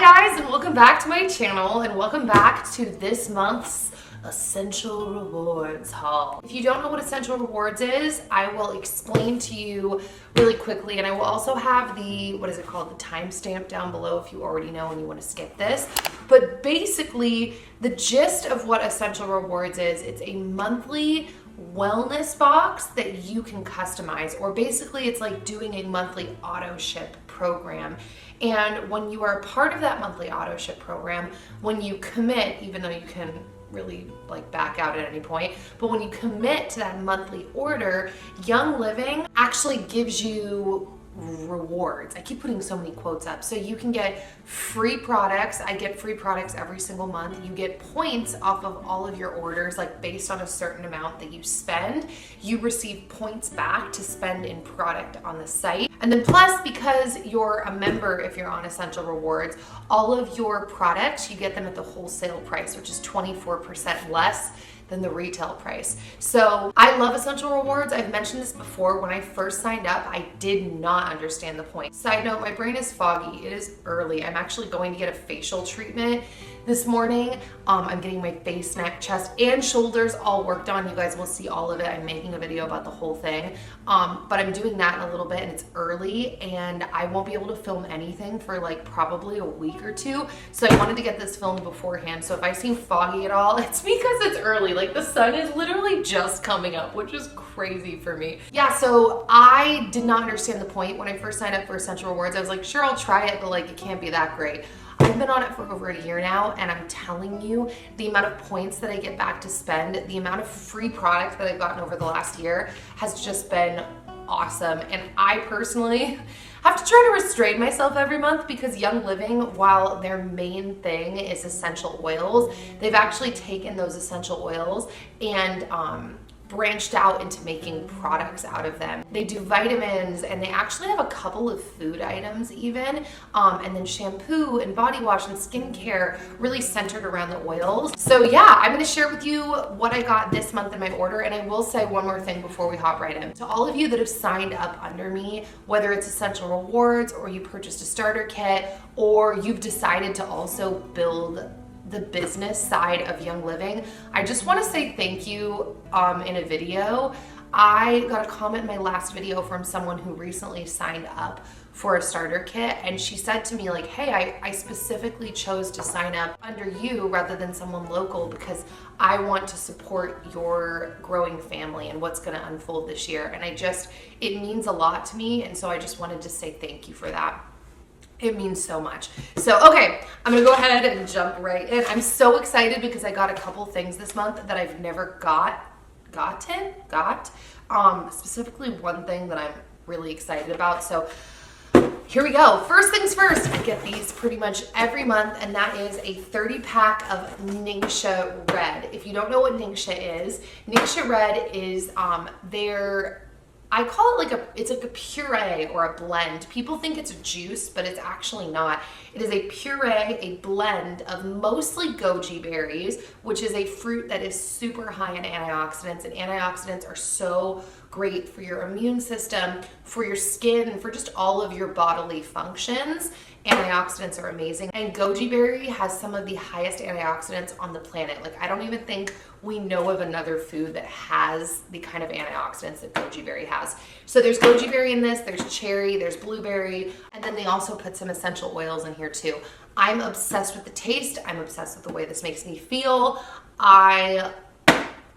Hi guys, and welcome back to my channel, and welcome back to this month's Essential Rewards haul. If you don't know what Essential Rewards is, I will explain to you really quickly, and I will also have the, what is it called, the timestamp down below if you already know and you want to skip this. But basically, the gist of what Essential Rewards is, it's a monthly wellness box that you can customize, or basically it's like doing a monthly auto ship program. And when you are a part of that monthly auto ship program, when you commit, even though you can really like back out at any point, but when you commit to that monthly order, Young Living actually gives you rewards. I keep putting so many quotes up. So you can get free products. I get free products every single month. You get points off of all of your orders, like based on a certain amount that you spend, you receive points back to spend in product on the site. And then plus, because you're a member, if you're on Essential Rewards, all of your products, you get them at the wholesale price, which is 24% less than the retail price. So I love Essential Rewards. I've mentioned this before. When I first signed up, I did not understand the point. Side note, my brain is foggy. It is early. I'm actually going to get a facial treatment this morning. I'm getting my face, neck, chest, and shoulders all worked on. You guys will see all of it. I'm making a video about the whole thing. But I'm doing that in a little bit, and it's early, and I won't be able to film anything for like probably a week or two. So I wanted to get this filmed beforehand. So if I seem foggy at all, it's because it's early. Like the sun is literally just coming up, which is crazy for me. Yeah, so I did not understand the point when I first signed up for Essential Rewards. I was like, sure, I'll try it, but like it can't be that great. I've been on it for over a year now, and I'm telling you, the amount of points that I get back to spend, the amount of free product that I've gotten over the last year has just been awesome. And I personally have to try to restrain myself every month because Young Living, while their main thing is essential oils, they've actually taken those essential oils and branched out into making products out of them. They do vitamins, and they actually have a couple of food items even, and then shampoo and body wash and skincare really centered around the oils. So yeah, I'm gonna share with you what I got this month in my order, and I will say one more thing before we hop right in. To all of you that have signed up under me, whether it's Essential Rewards or you purchased a starter kit, or you've decided to also build the business side of Young Living, I just want to say thank you in a video. I got a comment in my last video from someone who recently signed up for a starter kit, and she said to me like, hey, I specifically chose to sign up under you rather than someone local because I want to support your growing family and what's going to unfold this year. And it means a lot to me, and so I just wanted to say thank you for that. It means so much. So, okay, I'm gonna go ahead and jump right in. I'm so excited because I got a couple things this month that I've never gotten. Specifically one thing that I'm really excited about. So here we go. First things first, I get these pretty much every month, and that is a 30 pack of Nisha Red. If you don't know what Nisha Red is I call it it's like a puree or a blend. People think it's a juice, but it's actually not. It is a puree, a blend of mostly goji berries, which is a fruit that is super high in antioxidants, and antioxidants are so great for your immune system, for your skin, and for just all of your bodily functions. Antioxidants are amazing, and goji berry has some of the highest antioxidants on the planet. Like, I don't even think we know of another food that has the kind of antioxidants that goji berry has. So there's goji berry in this, there's cherry, there's blueberry, and then they also put some essential oils in here too. I'm obsessed with the taste. I'm obsessed with the way this makes me feel. I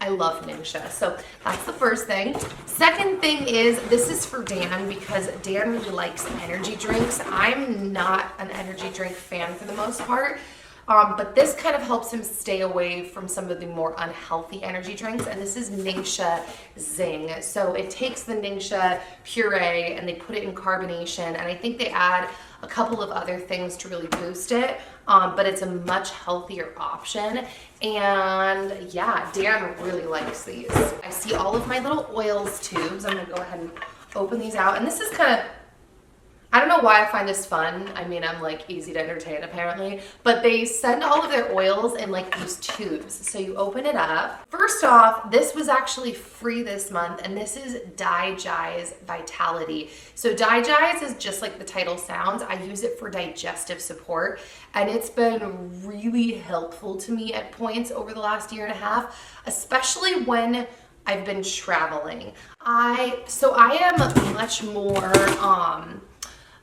love Nisha. So that's the first thing. Second thing is, this is for Dan because Dan really likes energy drinks. I'm not an energy drink fan for the most part, but this kind of helps him stay away from some of the more unhealthy energy drinks, and this is Nisha Zing. So it takes the Nisha puree and they put it in carbonation, and I think they add a couple of other things to really boost it, but it's a much healthier option. And yeah, Dan really likes these. I see all of my little oils tubes. I'm gonna go ahead and open these out, and this is kind of I don't know why I find this fun. I mean, I'm like easy to entertain apparently, but they send all of their oils in like these tubes. So you open it up. First off, this was actually free this month, and this is Digize Vitality. So Digize is just like the title sounds. I use it for digestive support, and it's been really helpful to me at points over the last year and a half, especially when I've been traveling. I am much more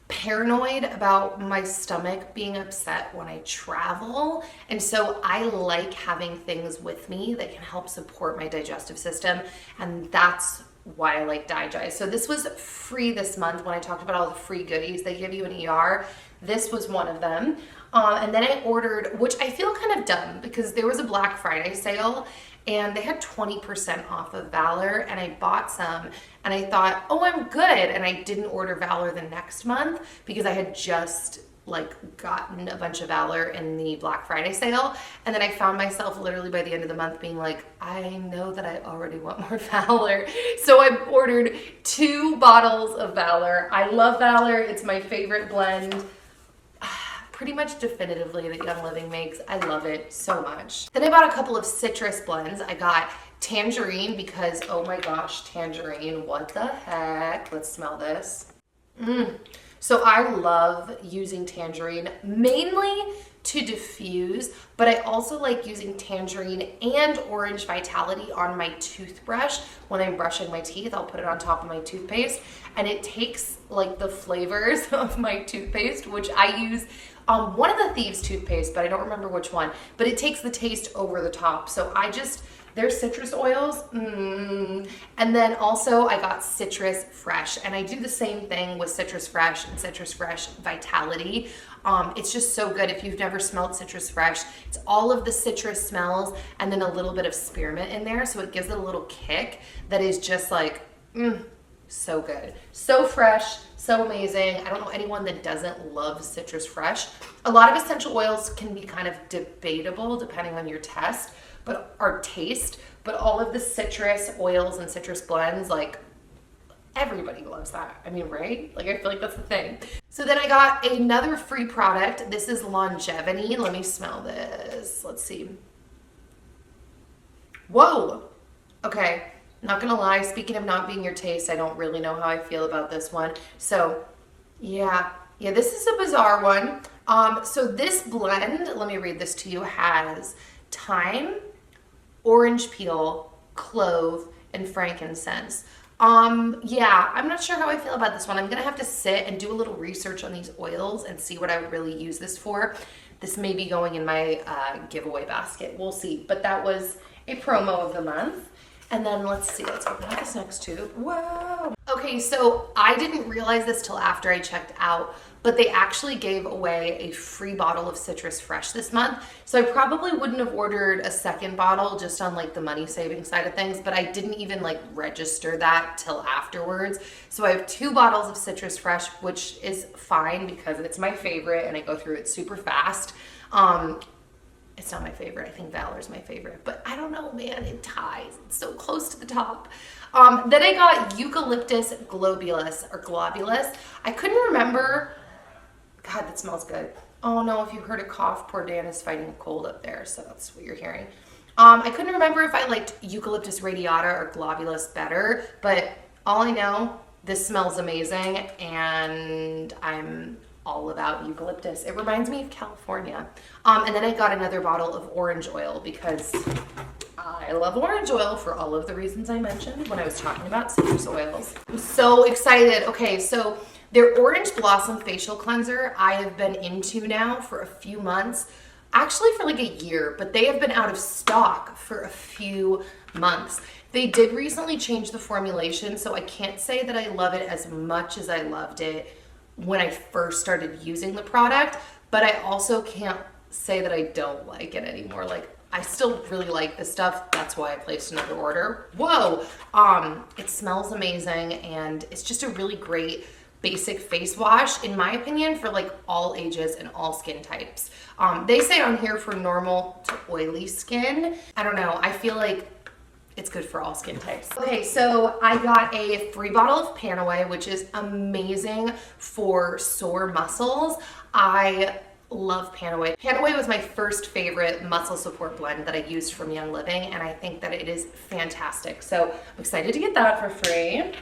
paranoid about my stomach being upset when I travel, and so I like having things with me that can help support my digestive system, and that's why I like Digize. So this was free this month. When I talked about all the free goodies they give you in ER, this was one of them. And then I ordered, which I feel kind of dumb because there was a Black Friday sale and they had 20% off of Valor, and I bought some and I thought, oh, I'm good. And I didn't order Valor the next month because I had just like gotten a bunch of Valor in the Black Friday sale. And then I found myself literally by the end of the month being like, I know that I already want more Valor. So I ordered 2 bottles of Valor. I love Valor. It's my favorite blend. Pretty much definitively that Young Living makes. I love it so much. Then I bought a couple of citrus blends. I got tangerine because, oh my gosh, tangerine, what the heck? Let's smell this. So I love using tangerine mainly to diffuse, but I also like using tangerine and orange vitality on my toothbrush. When I'm brushing my teeth, I'll put it on top of my toothpaste, and it takes like the flavors of my toothpaste, which I use one of the Thieves toothpaste, but I don't remember which one, but it takes the taste over the top. So their citrus oils, and then also I got Citrus Fresh, and I do the same thing with Citrus Fresh and Citrus Fresh Vitality. It's just so good. If you've never smelled Citrus Fresh, it's all of the citrus smells and then a little bit of spearmint in there, so it gives it a little kick that is just like, so good. So fresh, so amazing. I don't know anyone that doesn't love Citrus Fresh. A lot of essential oils can be kind of debatable depending on your taste, but all of the citrus oils and citrus blends, like everybody loves that. I mean, right? Like I feel like that's the thing. So then I got another free product. This is Longevity. Let me smell this. Let's see. Whoa. Okay. Not gonna lie, speaking of not being your taste, I don't really know how I feel about this one. So yeah, this is a bizarre one. So this blend, let me read this to you, has thyme, orange peel, clove, and frankincense. Yeah, I'm not sure how I feel about this one. I'm gonna have to sit and do a little research on these oils and see what I would really use this for. This may be going in my giveaway basket. We'll see. But that was a promo of the month. And then let's see, let's open up this next tube. Whoa. Okay, so I didn't realize this till after I checked out, but they actually gave away a free bottle of Citrus Fresh this month. So I probably wouldn't have ordered a second bottle just on like the money saving side of things, but I didn't even like register that till afterwards. So I have 2 bottles of Citrus Fresh, which is fine because it's my favorite and I go through it super fast. It's not my favorite. I think Valor's my favorite, but I don't know, man, it ties. It's so close to the top. Then I got Eucalyptus globulus. I couldn't remember. God, that smells good. Oh no, if you heard a cough, poor Dan is fighting a cold up there, so that's what you're hearing. I couldn't remember if I liked Eucalyptus radiata or globulus better, but all I know, this smells amazing, and I'm all about eucalyptus. It reminds me of California. And then I got another bottle of orange oil because I love orange oil for all of the reasons I mentioned when I was talking about citrus oils. I'm so excited. Okay, so their Orange Blossom Facial Cleanser I have been into now for a few months, actually for like a year, but they have been out of stock for a few months. They did recently change the formulation, so I can't say that I love it as much as I loved it when I first started using the product, but I also can't say that I don't like it anymore. Like, I still really like this stuff. That's why I placed another order. Whoa! It smells amazing, and it's just a really great basic face wash, in my opinion, for like all ages and all skin types. They say on here for normal to oily skin. I don't know. I feel like it's good for all skin types. Okay, so I got a free bottle of Panaway, which is amazing for sore muscles. I love Panaway. Panaway was my first favorite muscle support blend that I used from Young Living, and I think that it is fantastic. So I'm excited to get that for free.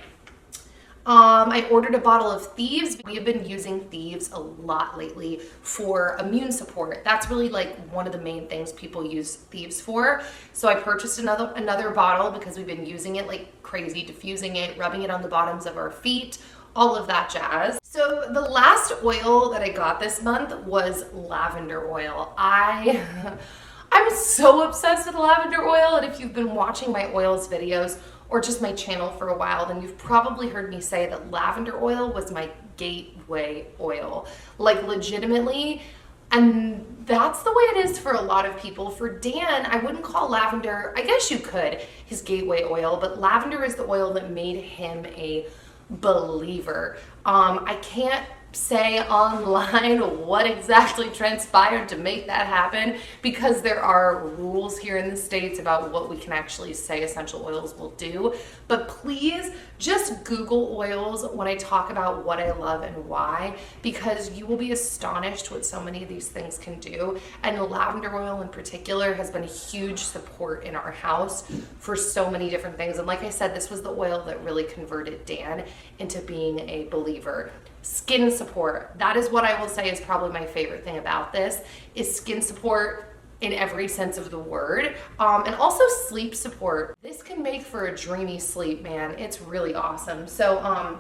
I ordered a bottle of Thieves. We have been using Thieves a lot lately for immune support. That's really like one of the main things people use Thieves for. So I purchased another bottle because we've been using it like crazy, diffusing it, rubbing it on the bottoms of our feet, all of that jazz. So the last oil that I got this month was lavender oil. I'm so obsessed with lavender oil, and if you've been watching my oils videos or just my channel for a while, then you've probably heard me say that lavender oil was my gateway oil. Like legitimately, and that's the way it is for a lot of people. For Dan, I wouldn't call lavender, I guess you could, his gateway oil, but lavender is the oil that made him a believer. I can't say online what exactly transpired to make that happen, because there are rules here in the States about what we can actually say essential oils will do. But please just Google oils when I talk about what I love and why, because you will be astonished what so many of these things can do. And lavender oil in particular has been a huge support in our house for so many different things. And like I said, this was the oil that really converted Dan into being a believer. Skin support, that is what I will say is probably my favorite thing about this, is skin support in every sense of the word, and also sleep support. This can make for a dreamy sleep, man. It's really awesome. So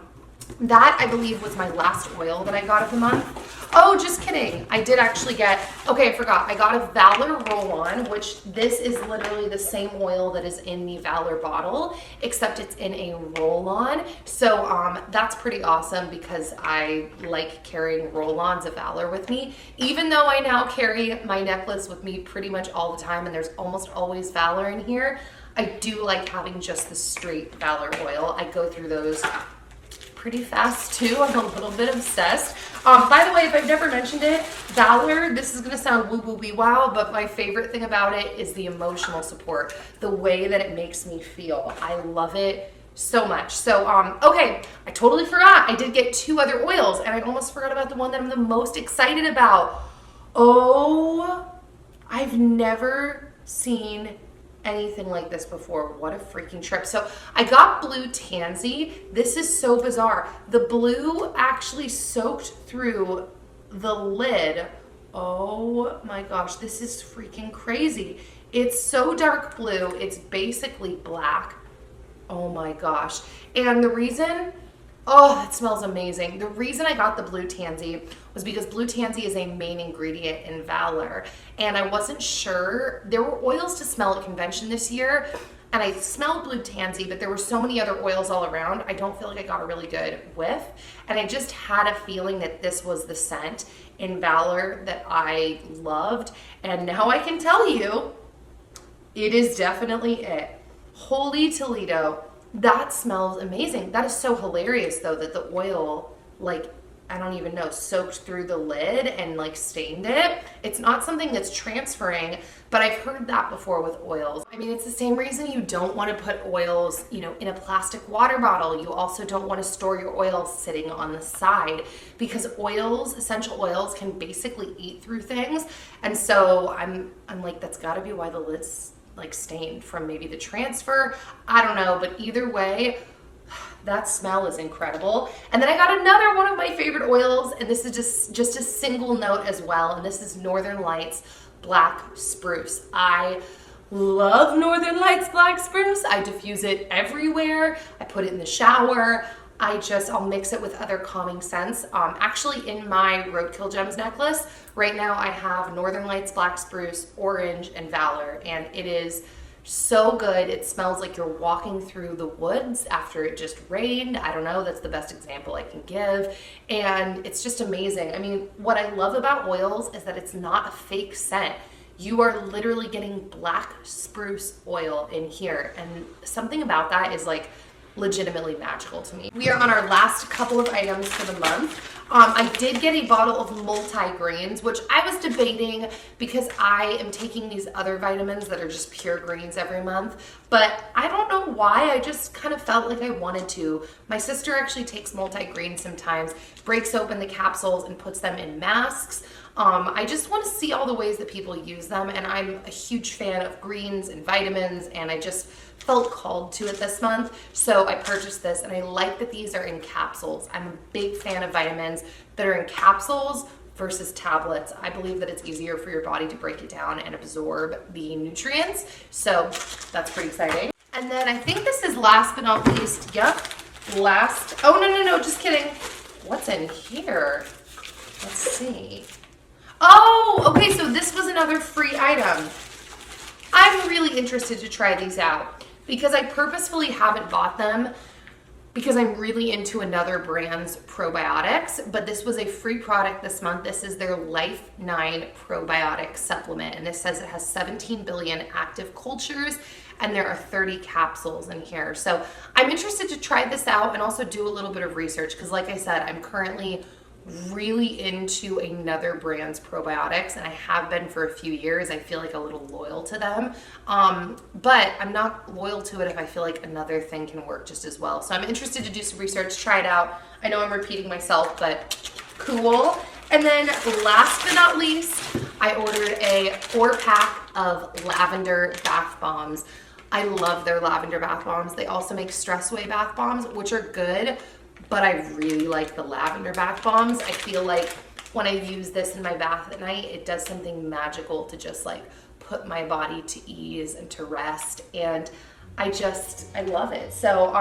that I believe was my last oil that I got of the month. Oh, just kidding. I did actually get, okay, I forgot. I got a Valor roll-on, which this is literally the same oil that is in the Valor bottle, except it's in a roll-on. So that's pretty awesome because I like carrying roll-ons of Valor with me. Even though I now carry my necklace with me pretty much all the time and there's almost always Valor in here, I do like having just the straight Valor oil. I go through those pretty fast too. I'm a little bit obsessed. By the way, if I've never mentioned it, Valor, this is gonna sound woo woo wee wow, but my favorite thing about it is the emotional support, the way that it makes me feel. I love it so much. So, okay, I totally forgot. I did get 2 other oils, and I almost forgot about the one that I'm the most excited about. Oh, I've never seen anything like this before. What a freaking trip. So I got blue tansy. This is so bizarre. The blue actually soaked through the lid. Oh my gosh, this is freaking crazy. It's so dark blue, it's basically black. Oh my gosh. And the reason, oh, it smells amazing. The reason I got the blue tansy was because blue tansy is a main ingredient in Valor. And I wasn't sure. There were oils to smell at convention this year, and I smelled blue tansy, but there were so many other oils all around. I don't feel like I got a really good whiff. And I just had a feeling that this was the scent in Valor that I loved. And now I can tell you, it is definitely it. Holy Toledo. That smells amazing. That is so hilarious though, that the oil, like, I don't even know, soaked through the lid and like stained it. It's not something that's transferring, but I've heard that before with oils. I mean, it's the same reason you don't want to put oils, you know, in a plastic water bottle. You also don't want to store your oils sitting on the side, because oils, essential oils, can basically eat through things. And so I'm like, that's gotta be why the lid's like stained from maybe the transfer. I don't know, but either way, that smell is incredible. And then I got another one of my favorite oils, and this is just a single note as well, and this is Northern Lights Black Spruce. I love Northern Lights Black Spruce. I diffuse it everywhere. I put it in the shower. I'll mix it with other calming scents. Actually in my Roadkill Gems necklace, right now I have Northern Lights Black Spruce, Orange, and Valor, and it is so good. It smells like you're walking through the woods after it just rained. I don't know, that's the best example I can give. And it's just amazing. I mean, what I love about oils is that it's not a fake scent. You are literally getting black spruce oil in here. And something about that is like legitimately magical to me. We are on our last couple of items for the month. I did get a bottle of multi-grains, which I was debating because I am taking these other vitamins that are just pure greens every month, but I don't know why. I just kind of felt like I wanted to. My sister actually takes multi-grain sometimes, breaks open the capsules and puts them in masks. I just want to see all the ways that people use them, and I'm a huge fan of greens and vitamins, and I just felt called to it this month, so I purchased this, and I like that these are in capsules. I'm a big fan of vitamins that are in capsules versus tablets. I believe that it's easier for your body to break it down and absorb the nutrients, so that's pretty exciting. And then I think this is last but not least, oh no, just kidding. What's in here? Let's see. Oh, okay, so this was another free item. I'm really interested to try these out because I purposefully haven't bought them because I'm really into another brand's probiotics, but this was a free product this month. This is their Life 9 probiotic supplement, and this says it has 17 billion active cultures, and there are 30 capsules in here. So I'm interested to try this out and also do a little bit of research because, like I said, I'm currently really into another brand's probiotics, and I have been for a few years. I feel like a little loyal to them, but I'm not loyal to it if I feel like another thing can work just as well. So I'm interested to do some research, try it out. I know I'm repeating myself, but cool. And then last but not least, I ordered a 4-pack of lavender bath bombs. I love their lavender bath bombs. They also make stress away bath bombs, which are good, but I really like the lavender bath bombs. I feel like when I use this in my bath at night, it does something magical to just like put my body to ease and to rest, and I love it. So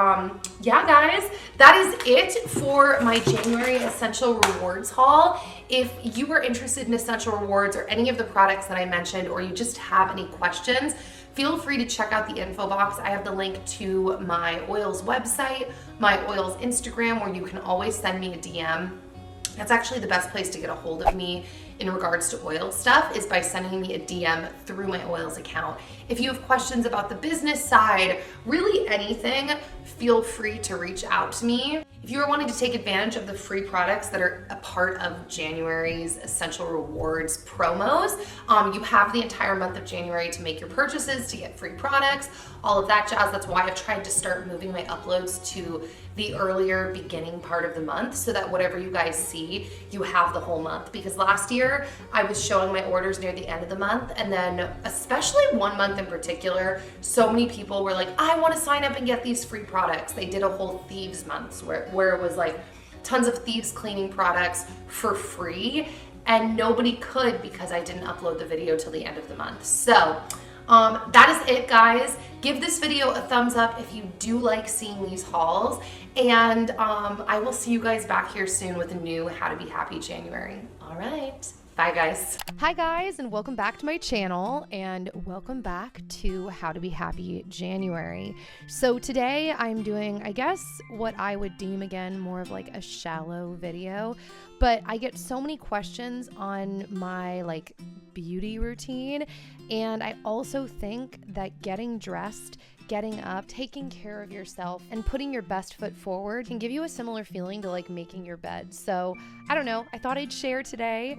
yeah guys, that is it for my January Essential Rewards haul. If you are interested in Essential Rewards or any of the products that I mentioned, or you just have any questions, feel free to check out the info box. I have the link to my oils website, my oils Instagram, where you can always send me a DM. That's actually the best place to get a hold of me in regards to oil stuff, is by sending me a DM through my oils account. If you have questions about the business side, really anything, feel free to reach out to me. If you are wanting to take advantage of the free products that are a part of January's Essential Rewards promos, you have the entire month of January to make your purchases, to get free products, all of that jazz. That's why I've tried to start moving my uploads to the earlier beginning part of the month, so that whatever you guys see, you have the whole month. Because last year I was showing my orders near the end of the month, and then especially one month in particular, so many people were like, I want to sign up and get these free products. They did a whole Thieves month where it was like tons of Thieves cleaning products for free, and nobody could because I didn't upload the video till the end of the month. So that is it, guys. Give this video a thumbs up if you do like seeing these hauls, and I will see you guys back here soon with a new How to Be Happy January. All right, bye guys. Hi guys, and welcome back to my channel, and welcome back to How to Be Happy January. So today I'm doing, I guess, what I would deem again more of like a shallow video, but I get so many questions on my like beauty routine, and I also think that getting dressed, getting up, taking care of yourself, and putting your best foot forward can give you a similar feeling to like making your bed. So I don't know, I thought I'd share today.